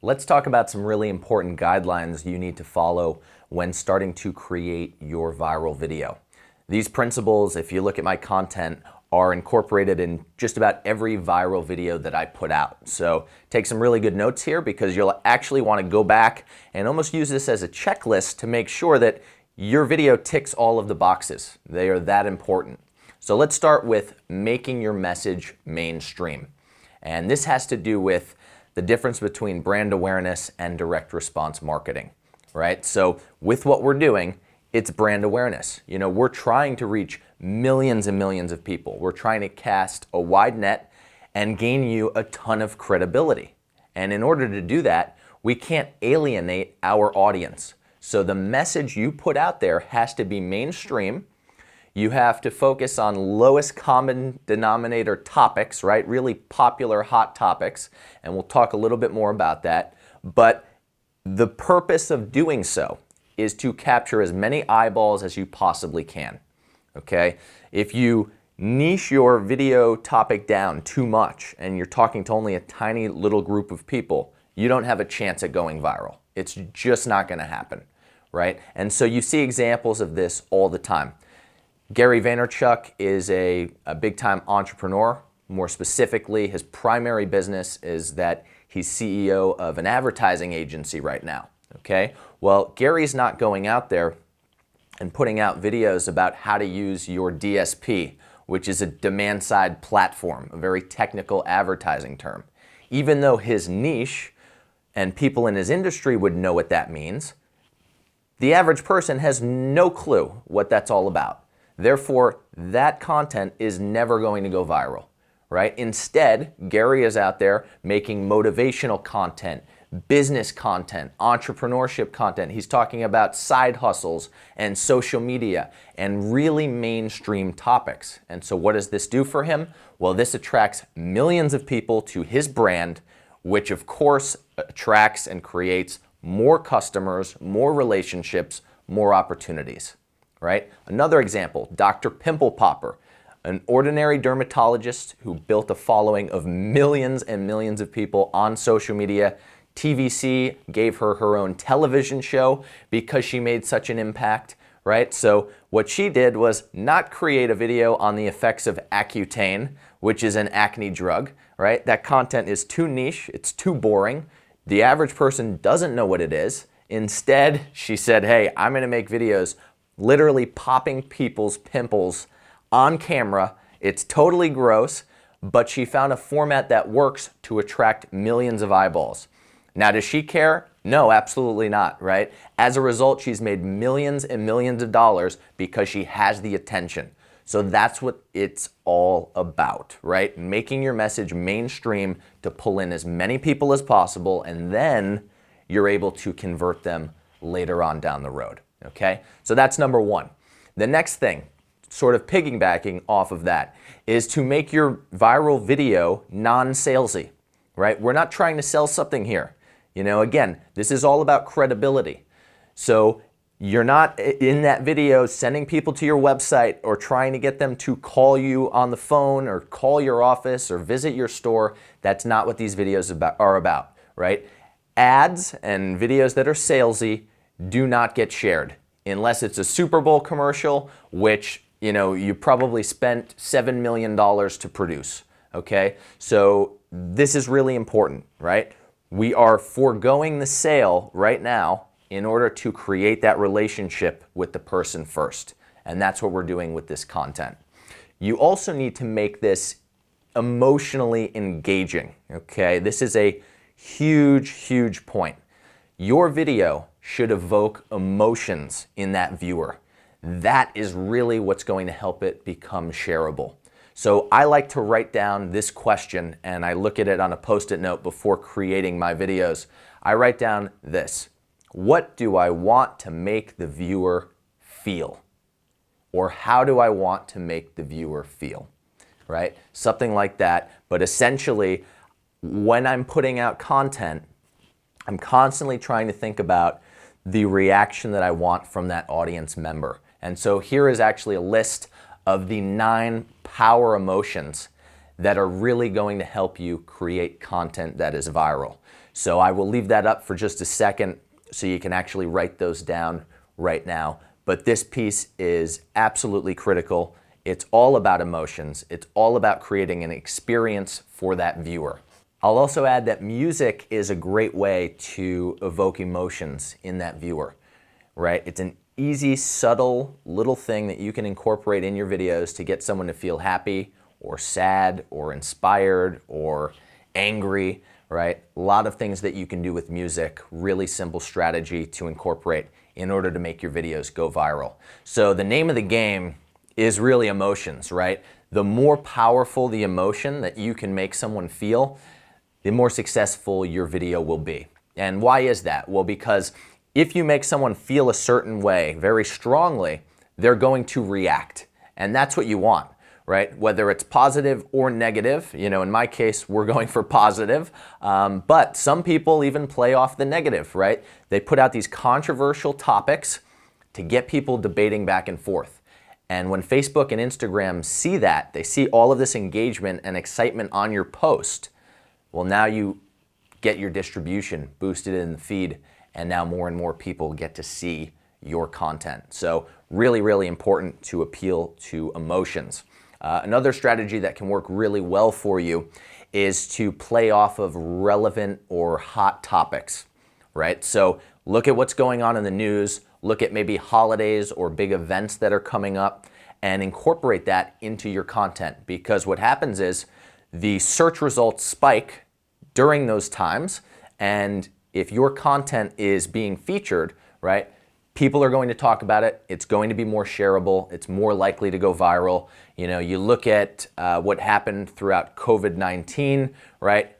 Let's talk about some really important guidelines you need to follow when starting to create your viral video. These principles, if you look at my content, are incorporated in just about every viral video that I put out. So take some really good notes here because you'll actually want to go back and almost use this as a checklist to make sure that your video ticks all of the boxes. They are that important. So let's start with making your message mainstream. And this has to do with the difference between brand awareness and direct response marketing, right? So with what we're doing, it's brand awareness. You know, we're trying to reach millions and millions of people. We're trying to cast a wide net and gain you a ton of credibility. And in order to do that, we can't alienate our audience. So the message you put out there has to be mainstream. You have to focus on lowest common denominator topics, right? Really popular hot topics. And we'll talk a little bit more about that. But the purpose of doing so is to capture as many eyeballs as you possibly can, okay? If you niche your video topic down too much and you're talking to only a tiny little group of people, you don't have a chance at going viral. It's just not gonna happen, right? And so you see examples of this all the time. Gary Vaynerchuk is a big-time entrepreneur. More specifically, his primary business is that he's CEO of an advertising agency right now. Okay, well, Gary's not going out there and putting out videos about how to use your DSP, which is a demand-side platform, a very technical advertising term. Even though his niche and people in his industry would know what that means, the average person has no clue what that's all about. Therefore, that content is never going to go viral, right? Instead, Gary is out there making motivational content, business content, entrepreneurship content. He's talking about side hustles and social media and really mainstream topics. And so what does this do for him? Well, this attracts millions of people to his brand, which of course attracts and creates more customers, more relationships, more opportunities, right? Another example, Dr. Pimple Popper, an ordinary dermatologist who built a following of millions and millions of people on social media. TVC gave her her own television show because she made such an impact, right? So what she did was not create a video on the effects of Accutane, which is an acne drug, right? That content is too niche, it's too boring. The average person doesn't know what it is. Instead, she said, hey, I'm gonna make videos literally popping people's pimples on camera. It's totally gross, but she found a format that works to attract millions of eyeballs. Now, does she care? No, absolutely not, right? As a result, she's made millions and millions of dollars because she has the attention. So that's what it's all about, right? Making your message mainstream to pull in as many people as possible, and then you're able to convert them later on down the road, okay? So that's number one. The next thing, sort of piggybacking off of that, is to make your viral video non-salesy, right? We're not trying to sell something here. You know, again, this is all about credibility. So you're not in that video sending people to your website or trying to get them to call you on the phone or call your office or visit your store. That's not what these videos are about, right? Ads and videos that are salesy do not get shared unless it's a Super Bowl commercial, which, you know, you probably spent $7 million to produce, okay? So this is really important, right? We are foregoing the sale right now in order to create that relationship with the person first. And that's what we're doing with this content. You also need to make this emotionally engaging, okay? This is a huge, huge point. Your video should evoke emotions in that viewer. That is really what's going to help it become shareable. So I like to write down this question and I look at it on a Post-it note before creating my videos. I write down this: what do I want to make the viewer feel? Or how do I want to make the viewer feel, right? Something like that. But essentially, when I'm putting out content, I'm constantly trying to think about the reaction that I want from that audience member. And so here is actually a list of the 9 power emotions that are really going to help you create content that is viral. So I will leave that up for just a second so you can actually write those down right now. But this piece is absolutely critical. It's all about emotions. It's all about creating an experience for that viewer. I'll also add that music is a great way to evoke emotions in that viewer, right? It's an easy, subtle little thing that you can incorporate in your videos to get someone to feel happy or sad or inspired or angry, right? A lot of things that you can do with music, really simple strategy to incorporate in order to make your videos go viral. So the name of the game is really emotions, right? The more powerful the emotion that you can make someone feel, the more successful your video will be. And why is that? Well, because if you make someone feel a certain way very strongly, they're going to react. And that's what you want, right? Whether it's positive or negative. You know, in my case, we're going for positive. But some people even play off the negative, right? They put out these controversial topics to get people debating back and forth. And when Facebook and Instagram see that, they see all of this engagement and excitement on your post, well, now you get your distribution boosted in the feed, and now more and more people get to see your content. So really, really important to appeal to emotions. Another strategy that can work really well for you is to play off of relevant or hot topics, right? So look at what's going on in the news, look at maybe holidays or big events that are coming up, and incorporate that into your content. Because what happens is the search results spike during those times, and if your content is being featured, right, people are going to talk about it. It's going to be more shareable. It's more likely to go viral. You know, you look at what happened throughout COVID-19, right?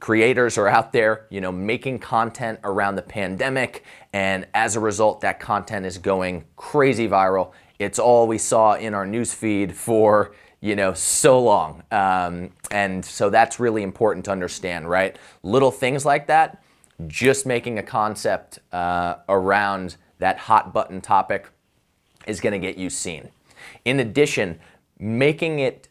Creators are out there, you know, making content around the pandemic, and as a result, that content is going crazy viral. It's all we saw in our news feed for, you know, so long. And so that's really important to understand, right? Little things like that, just making a concept around that hot button topic is going to get you seen. In addition, making it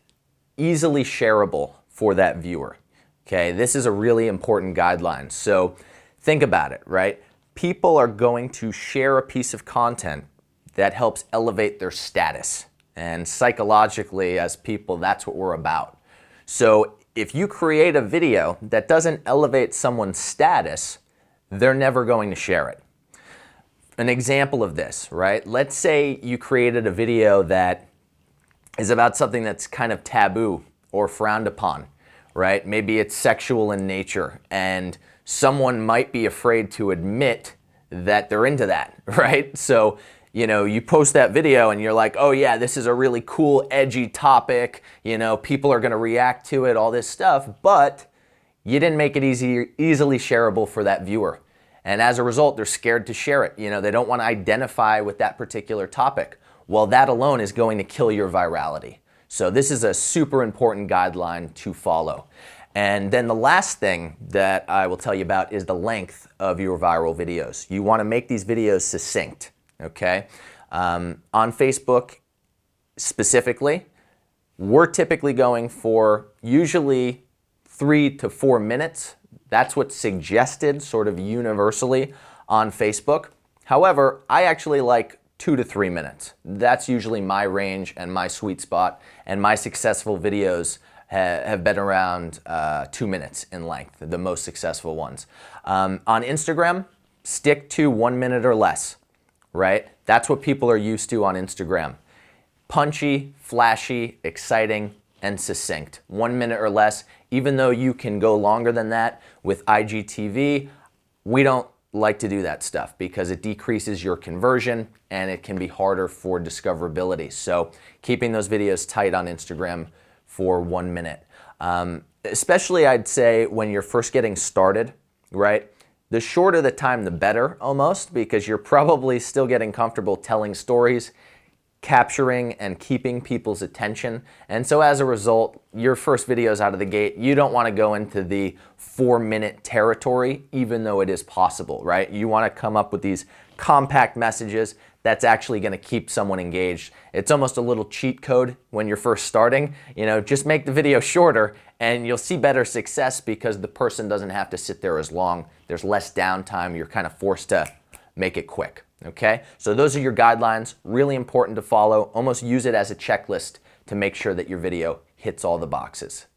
easily shareable for that viewer. Okay, this is a really important guideline. So think about it, right? People are going to share a piece of content that helps elevate their status. And psychologically, as people, that's what we're about. So if you create a video that doesn't elevate someone's status, they're never going to share it. An example of this, right? Let's say you created a video that is about something that's kind of taboo or frowned upon, right? Maybe it's sexual in nature, and someone might be afraid to admit that they're into that, right? So, you know, you post that video and you're like, oh yeah, this is a really cool, edgy topic, you know, people are gonna react to it, all this stuff, but you didn't make it easily shareable for that viewer. And as a result, they're scared to share it. You know, they don't want to identify with that particular topic. Well, that alone is going to kill your virality. So this is a super important guideline to follow. And then the last thing that I will tell you about is the length of your viral videos. You want to make these videos succinct, okay? On Facebook specifically, we're typically going for usually 3 to 4 minutes. That's what's suggested sort of universally on Facebook. However, I actually like 2 to 3 minutes. That's usually my range and my sweet spot, and my successful videos have been around 2 minutes in length, the most successful ones. On Instagram, stick to 1 minute or less, right? That's what people are used to on Instagram. Punchy, flashy, exciting, and succinct. 1 minute or less, even though you can go longer than that with IGTV, we don't like to do that stuff because it decreases your conversion and it can be harder for discoverability. So keeping those videos tight on Instagram for 1 minute. Especially I'd say when you're first getting started, right? The shorter the time, the better almost, because you're probably still getting comfortable telling stories, capturing and keeping people's attention. And so as a result, your first videos out of the gate, you don't want to go into the 4-minute territory, even though it is possible, right? You want to come up with these compact messages that's actually going to keep someone engaged. It's almost a little cheat code when you're first starting. Just make the video shorter and you'll see better success because the person doesn't have to sit there as long. There's less downtime. You're kind of forced to make it quick. Okay? So those are your guidelines. Really important to follow. Almost use it as a checklist to make sure that your video hits all the boxes.